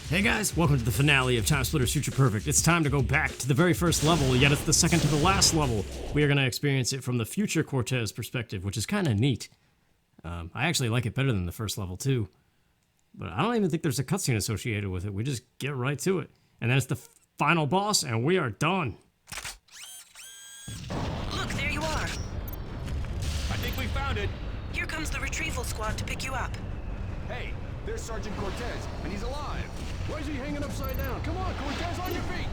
Hey guys, welcome to the finale of TimeSplitters Future Perfect. It's time to go back to the very first level, yet it's the second to the last level. We are going to experience it from the future Cortez perspective, which is kind of neat. I actually like it better than the first level too. But I don't even think there's a cutscene associated with it. We just get right to it. And then it's the final boss, and we are done. Look, there you are. I think we found it. Here comes the retrieval squad to pick you up. Hey, there's Sergeant Cortez, and he's alive. Why is he hanging upside down? Come on, Cortez, on your feet!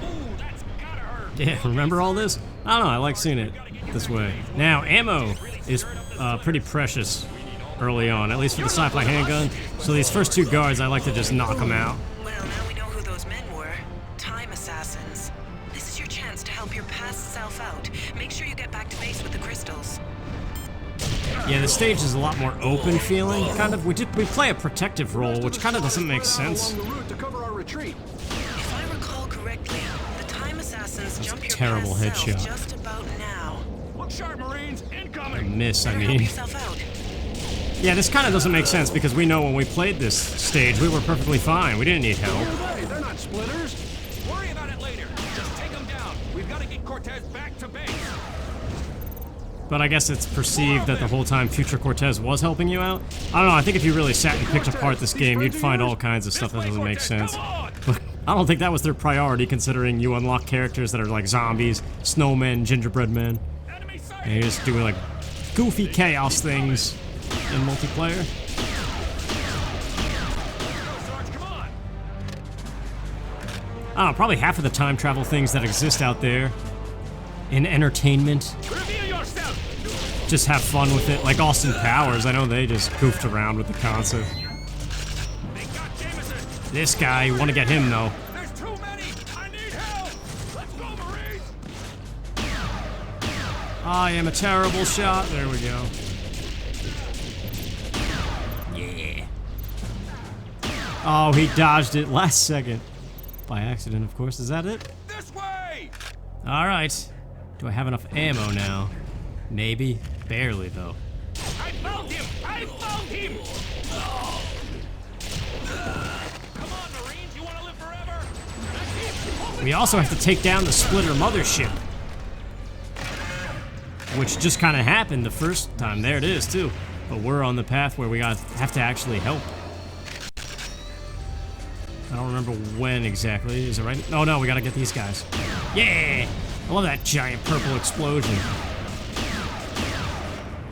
Ooh, that's gotta hurt. Yeah, remember all this? I don't know, I like seeing it this way. Now, ammo is pretty precious early on, at least for the sci-fi handgun. So these first two guards, I like to just knock them out. Well, now we know who those men were. Time assassins. This is your chance to help your past self out. Make sure you get back to base with the crystals. Yeah, the stage is a lot more open feeling, kind of. We play a protective role, which kind of doesn't make sense. Along the route to cover our retreat. If I recall correctly, the time assassins jump your terrible past self headshot. just about now. Look sharp, Marines, A incoming. miss, I Better help mean. yourself out. Yeah, this kind of doesn't make sense because we know when we played this stage, we were perfectly fine. We didn't need help. Who are they? They're not splitters. Worry about it later. Just take them down. We've got to get Cortez back to base. But I guess it's perceived that the whole time future Cortez was helping you out. I don't know, I think if you really sat and picked apart this game, you'd find all kinds of stuff that doesn't make sense. But I don't think that was their priority, considering you unlock characters that are like zombies, snowmen, gingerbread men. And you're just doing like goofy chaos things in multiplayer. I don't know, probably half of the time travel things that exist out there in entertainment, just have fun with it. Like Austin Powers, I know they just goofed around with the concept. This guy, you want to get him though. There's too many. I need help. Let's go, Marines. I am a terrible shot. There we go. Yeah. Oh, he dodged it last second. By accident, of course. Is that it? This way. Alright. Do I have enough ammo now? Maybe. Barely, though. I found him. I found him. Come on, Marines. You want to live forever? That's it. We also have to take down the Splitter mothership. Which just kind of happened the first time. There it is, too. But we're on the path where we have to actually help. I don't remember when exactly. Is it right? Oh, no, we gotta get these guys. Yeah! I love that giant purple explosion.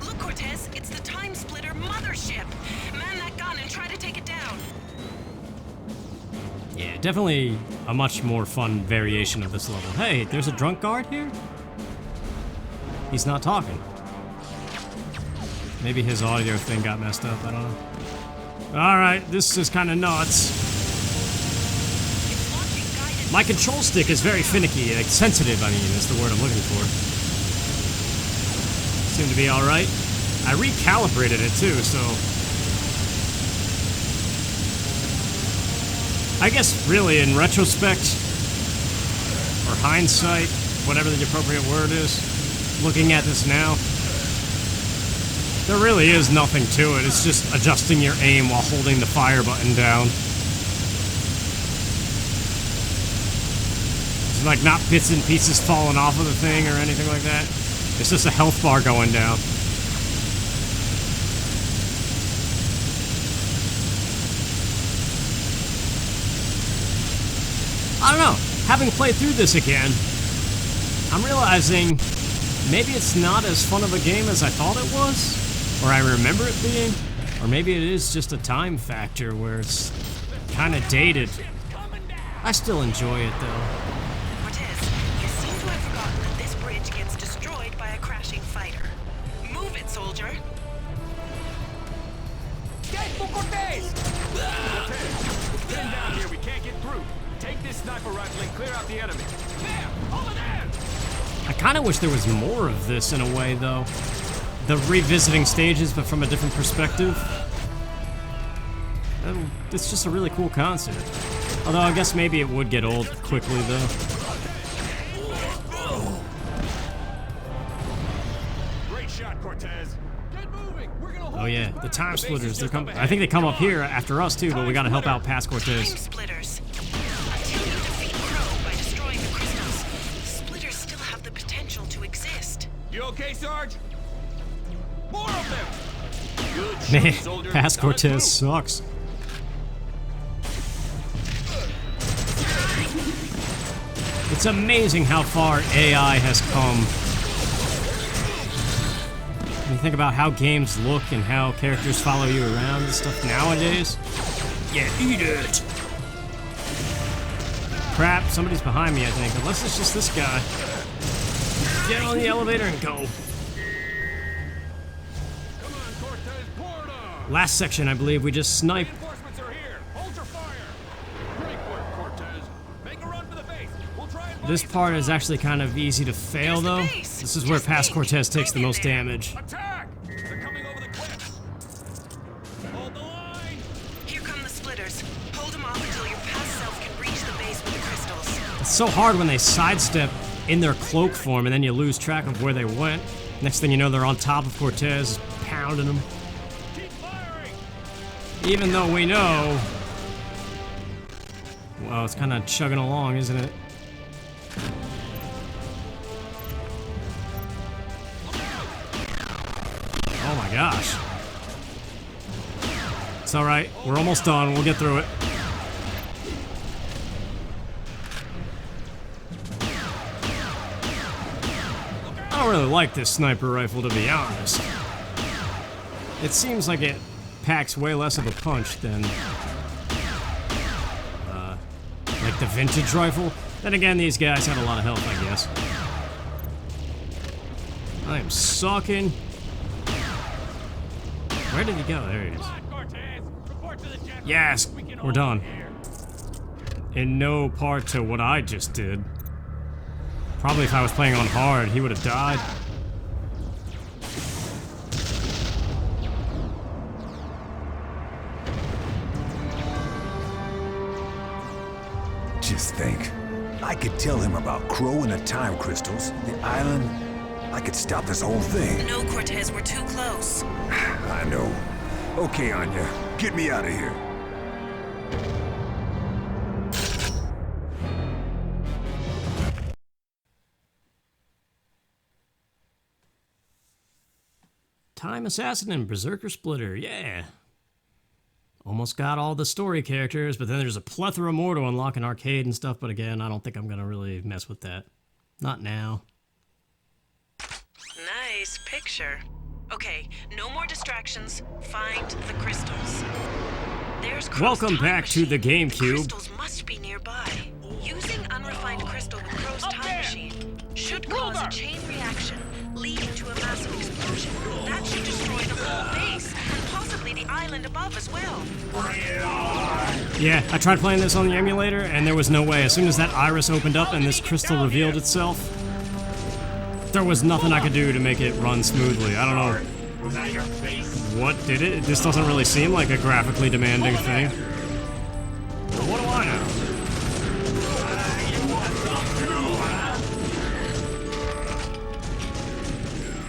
Look, Cortez, it's the Time Splitter mothership. Man that gun and try to take it down. Yeah, definitely a much more fun variation of this level. Hey, there's a drunk guard here? He's not talking. Maybe his audio thing got messed up, I don't know. Alright, this is kind of nuts. It's launching guided. My control stick is very finicky, like sensitive, I mean, is the word I'm looking for. Seemed to be alright. I recalibrated it too, so... I guess, really, in retrospect, or hindsight, whatever the appropriate word is, looking at this now, there really is nothing to it. It's just adjusting your aim while holding the fire button down. It's like not bits and pieces falling off of the thing or anything like that. It's just a health bar going down. I don't know. Having played through this again, I'm realizing maybe it's not as fun of a game as I thought it was, or I remember it being, or maybe it is just a time factor where it's kind of dated. I still enjoy it though. Cortez, you seem to have forgotten that this bridge gets destroyed by a crashing fighter. Move it, soldier. Get for Cortez. Cortez, we're pinned down here. We can't get through. Take this sniper rifle and clear out the enemy. There, over there. I kind of wish there was more of this in a way though. The revisiting stages but from a different perspective. It's just a really cool concept. Although I guess maybe it would get old quickly though. Great shot, Cortez. Get moving. We're gonna hold Oh yeah, the TimeSplitters. They're coming. I think they come up here after us too, but we gotta help out past Cortez. TimeSplitters. Until you defeat Crow by destroying the crystals, the splitters still have the potential to exist. You okay, Sarge? More of them! Good Man, shooting, soldier. past Now Cortez let's sucks. It's amazing how far AI has come. When you think about how games look and how characters follow you around and stuff nowadays. Yeah, eat it! Crap, somebody's behind me, I think. Unless it's just this guy. Get on the elevator and go. Come on, Cortez, pour it on. Last section, I believe, we just sniped. Reinforcements are here. Hold your fire. Great work, Cortez. Make a run for the base. We'll try and This part is actually kind of easy to fail, though. This is where past Cortez takes the most damage. attack. They're coming over the cliffs. Hold the line. Here come the splitters. Hold them off until your past self can reach the base with the crystals. It's so hard when they sidestep in their cloak form and then you lose track of where they went. Next thing you know, they're on top of Cortez, pounding him. Keep firing. Even though we know... Well, it's kind of chugging along, isn't it? Oh my gosh. It's alright, we're almost done, we'll get through it. I don't really like this sniper rifle, to be honest. It seems like it packs way less of a punch than like the vintage rifle. Then again, these guys had a lot of health, I guess. I am sucking. Where did he go? There he is. Come on, Cortez. Report to the general. Yes, We can we're hold done. here. In no part to what I just did. Probably if I was playing on hard, he would have died. Just think. I could tell him about Crow and the time crystals, the island. I could stop this whole thing. No, Cortez, we're too close. I know. Okay, Anya. Get me out of here. Time Assassin and Berserker Splitter, yeah. Almost got all the story characters, but then there's a plethora more to unlock in arcade and stuff, but again, I don't think I'm gonna really mess with that. Not now. Nice picture. Okay, no more distractions. Find the crystals. There's Crow's Welcome time back to the machine. GameCube. The crystals must be nearby. Using unrefined crystal with Crow's Up time there! machine should cause a Ruler! chain reaction, leading to a massive explosion. That should destroy the whole base, and possibly the island above as well. Yeah, I tried playing this on the emulator, and there was no way. As soon as that iris opened up and this crystal revealed itself, there was nothing I could do to make it run smoothly. I don't know. Was that your face? What did it? This doesn't really seem like a graphically demanding thing. What do I know?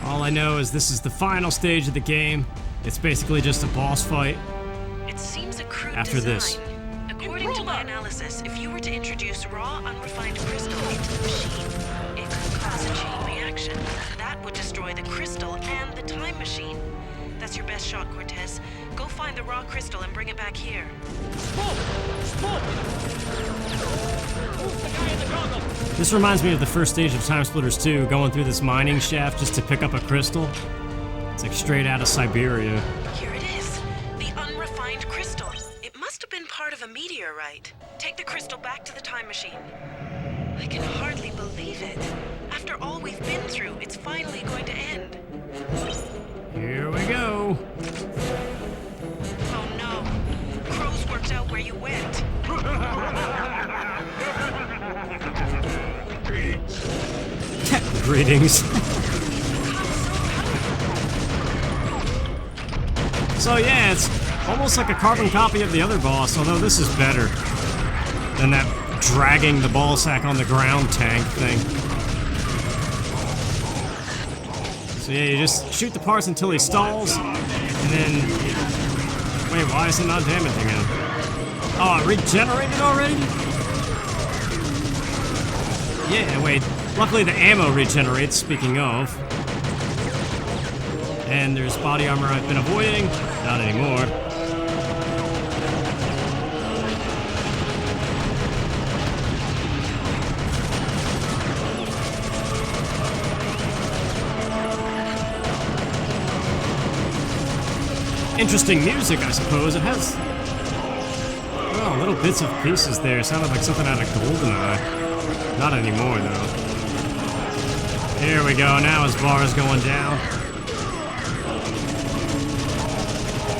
All I know is this is the final stage of the game. It's basically just a boss fight. It seems a crude After design. this. According to my analysis, if you were to introduce raw, unrefined crystal into the machine, it could cause a chain reaction. That would destroy the crystal and the time machine. That's your best shot, Cortez. Go find the raw crystal and bring it back here. This reminds me of the first stage of TimeSplitters 2, going through this mining shaft just to pick up a crystal. It's like straight out of Siberia. Here it is. The unrefined crystal. It must have been part of a meteorite. Take the crystal back to the time machine. I can hardly believe it. After all we've been through, it's finally going to end. Here we go. Oh no. Crow's worked out where you went. Greetings. So yeah, it's almost like a carbon copy of the other boss, although this is better than that dragging the ball sack on the ground tank thing. So yeah, you just shoot the parts until he stalls, and And then... Wait, why is it not damaging him? Oh, it regenerated already? Yeah, wait. Luckily the ammo regenerates, speaking of. And there's body armor I've been avoiding. Not anymore. Interesting music, I suppose. It has... oh, little bits of pieces there. Sounded like something out of GoldenEye. Not anymore, though. Here we go. Now his bar is going down.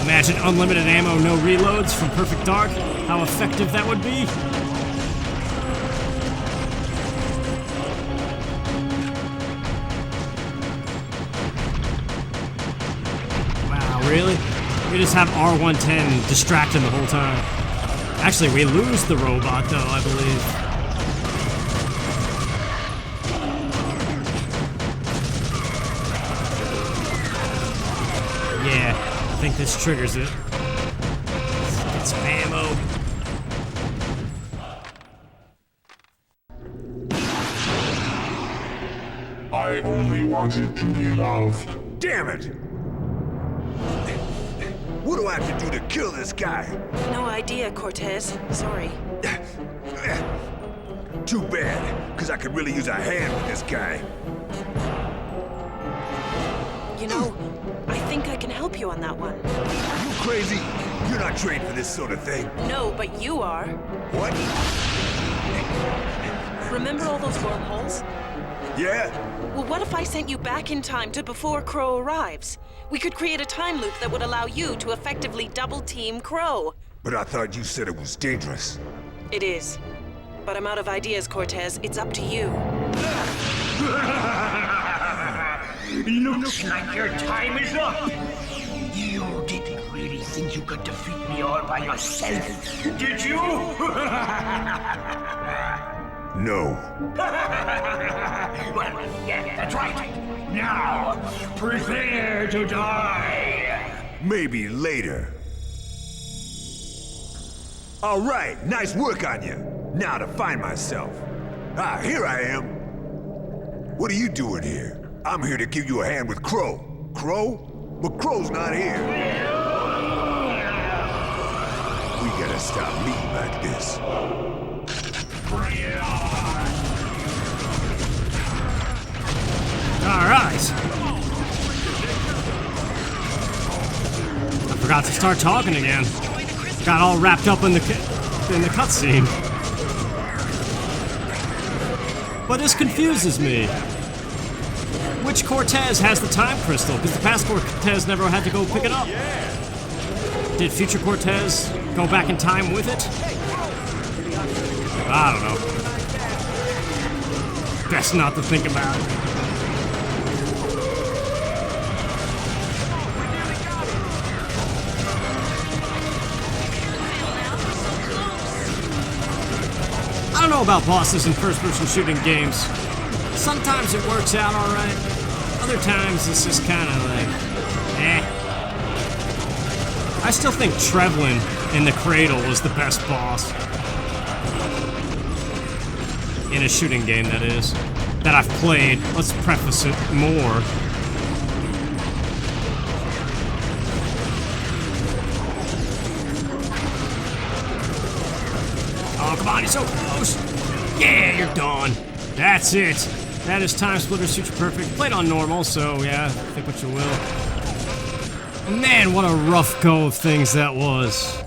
Imagine unlimited ammo, no reloads from Perfect Dark. How effective that would be. Wow, really? We just have R110 distracting the whole time. Actually, we lose the robot, though, I believe. Yeah, I think this triggers it. Let's get some ammo. I only wanted to be loved. Damn it! What do I have to do to kill this guy? No idea, Cortez. Sorry. Too bad, because I could really use a hand with this guy. You know, I think I can help you on that one. You crazy? You're not trained for this sort of thing. No, but you are. What? Remember all those wormholes? Yeah? Well, what if I sent you back in time to before Crow arrives? We could create a time loop that would allow you to effectively double-team Crow. But I thought you said it was dangerous. It is. But I'm out of ideas, Cortez. It's up to you. Looks like your time is up. You didn't really think you could defeat me all by yourself, did you? No. Well, yeah, that's right. Now, prepare to die. Maybe later. All right, nice work on you. Now to find myself. Ah, here I am. What are you doing here? I'm here to give you a hand with Crow. Crow? But Crow's not here. We gotta stop meeting like this. Alright. I forgot to start talking again. Got all wrapped up in the cutscene. But this confuses me. Which Cortez has the time crystal? Because the past Cortez never had to go pick it up. Did future Cortez go back in time with it? I don't know. Best not to think about it. I don't know about bosses in first-person shooting games. Sometimes it works out alright. Other times it's just kind of like, eh. I still think Trevlin in the Cradle was the best boss. In a shooting game, that is. That I've played. Let's preface it more. Oh, come on, he's so close. Yeah, you're done. That's it. That is TimeSplitters Future Perfect. Played on normal, so yeah, think what you will. Man, what a rough go of things that was.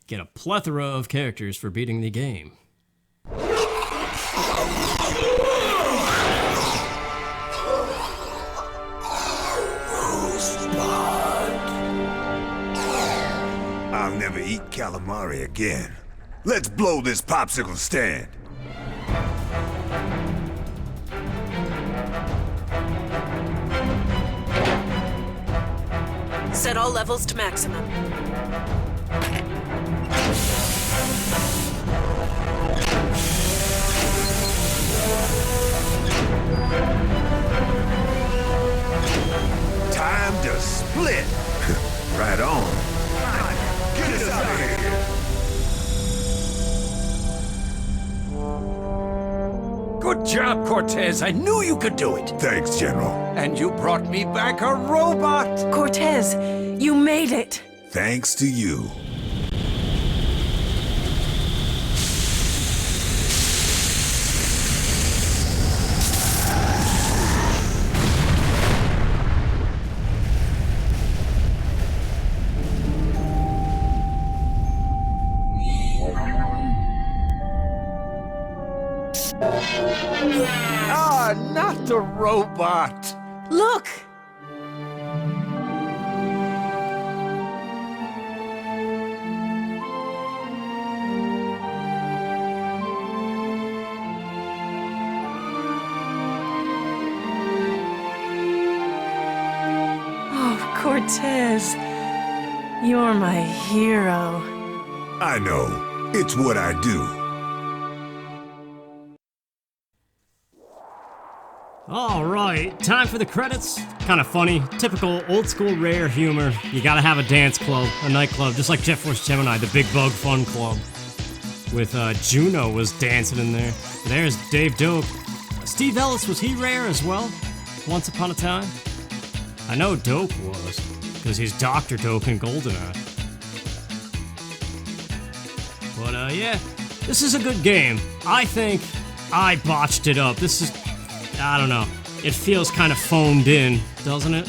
Get a plethora of characters for beating the game. I'll never eat calamari again. Let's blow this popsicle stand. Set all levels to maximum. split. Right on. Get us out of here. Good job, Cortez. I knew you could do it. Thanks, General. And you brought me back a robot. Cortez, you made it. Thanks to you. Ah, not the robot. Look! Oh, Cortez. You're my hero. I know. It's what I do. Alright, time for the credits. Kind of funny, typical old school Rare humor. You gotta have a dance club, a nightclub, just like Jet Force Gemini, the Big Bug Fun Club. With Juno was dancing in there. There's Dave Doak. Steve Ellis, was he Rare as well? Once upon a time? I know Doak was, because he's Dr. Doak in GoldenEye. But yeah, this is a good game. I think I botched it up. This is, I don't know. It feels kind of phoned in, doesn't it?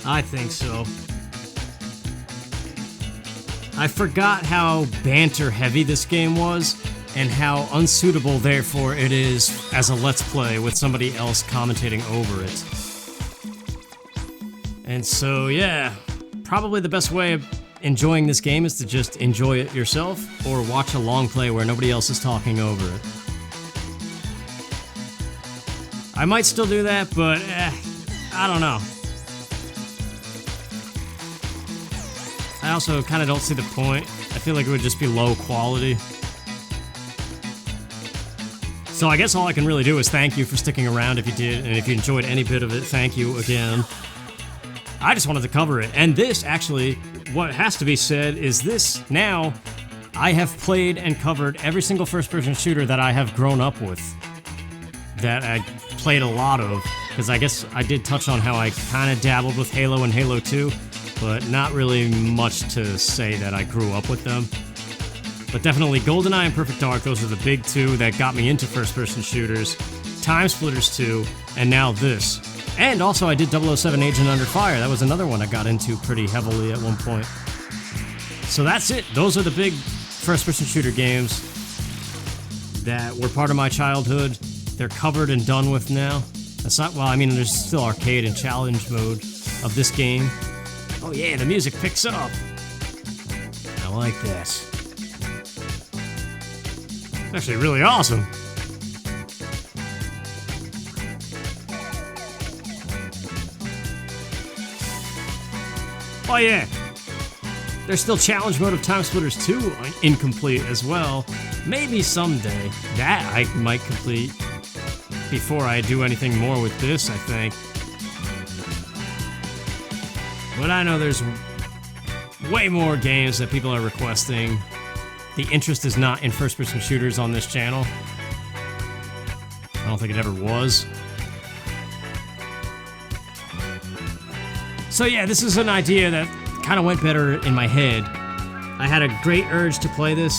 I think so. I forgot how banter heavy this game was, and how unsuitable, therefore, it is as a Let's Play with somebody else commentating over it. And so, yeah, probably the best way of enjoying this game is to just enjoy it yourself, or watch a long play where nobody else is talking over it. I might still do that, but I don't know. I also kind of don't see the point. I feel like it would just be low quality. So I guess all I can really do is thank you for sticking around if you did, and if you enjoyed any bit of it, thank you again. I just wanted to cover it, and this, actually, what has to be said is this, now, I have played and covered every single first-person shooter that I have grown up with. That I played a lot of, because I guess I did touch on how I kind of dabbled with Halo and Halo 2, but not really much to say that I grew up with them. But definitely GoldenEye and Perfect Dark, those are the big two that got me into first-person shooters. TimeSplitters 2, and now this. And also I did 007 Agent Under Fire, that was another one I got into pretty heavily at one point. So that's it, those are the big first-person shooter games that were part of my childhood. They're covered and done with now. That's not, well, I mean, there's still arcade and challenge mode of this game. Oh yeah, the music picks up. I like this. It's actually really awesome. Oh yeah. There's still challenge mode of TimeSplitters 2 incomplete as well. Maybe someday that I might complete before I do anything more with this, I think. But I know there's way more games that people are requesting. The interest is not in first-person shooters on this channel. I don't think it ever was. So yeah, this is an idea that kind of went better in my head. I had a great urge to play this,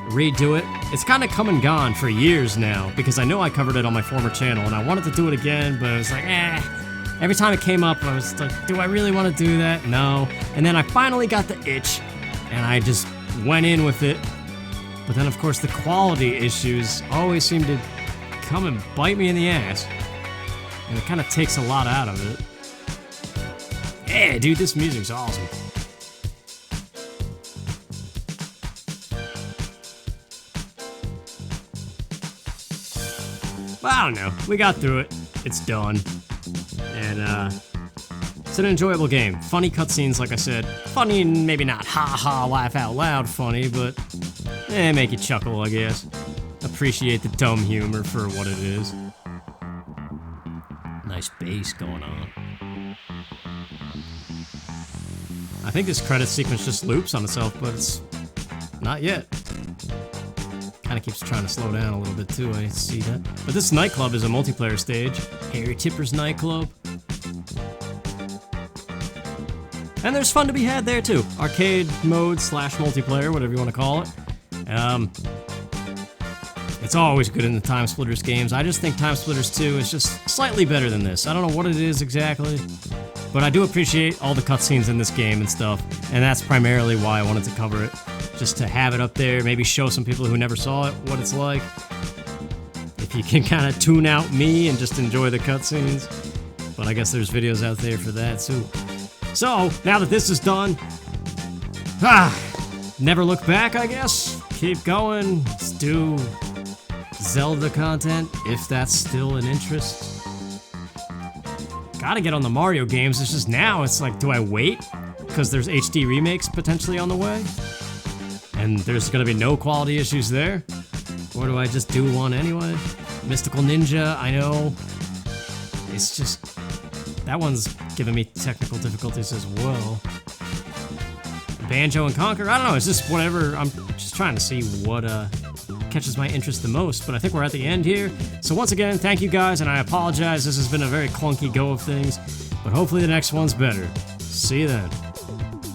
redo it. It's kind of come and gone for years now, because I know I covered it on my former channel, and I wanted to do it again, but it was like, Every time it came up, I was like, do I really want to do that? No. And then I finally got the itch, and I just went in with it. But then, of course, the quality issues always seem to come and bite me in the ass. And it kind of takes a lot out of it. Yeah, dude, this music's awesome. Well, I don't know. We got through it. It's done. And, it's an enjoyable game. Funny cutscenes, like I said. Funny, maybe not ha-ha, laugh out loud funny, but make you chuckle, I guess. Appreciate the dumb humor for what it is. Nice bass going on. I think this credit sequence just loops on itself, but it's not yet. Kind of keeps trying to slow down a little bit too, I see that. But this nightclub is a multiplayer stage. Harry Tipper's nightclub. And there's fun to be had there too. Arcade mode / multiplayer, whatever you want to call it. It's always good in the TimeSplitters games. I just think TimeSplitters 2 is just slightly better than this. I don't know what it is exactly, but I do appreciate all the cutscenes in this game and stuff, and that's primarily why I wanted to cover it. Just to have it up there, maybe show some people who never saw it what it's like. If you can kind of tune out me and just enjoy the cutscenes. But I guess there's videos out there for that too. So, now that this is done, never look back, I guess. Keep going. Let's do Zelda content, if that's still an interest. Gotta get on the Mario games. It's just now, it's like, do I wait? Because there's HD remakes potentially on the way? And there's gonna be no quality issues there? Or do I just do one anyway? Mystical Ninja, I know. It's just, that one's giving me technical difficulties as well. Banjo and Conquer, I don't know, it's just whatever. I'm just trying to see what catches my interest the most, but I think we're at the end here. So once again, thank you guys, and I apologize, this has been a very clunky go of things, but hopefully the next one's better. See you then.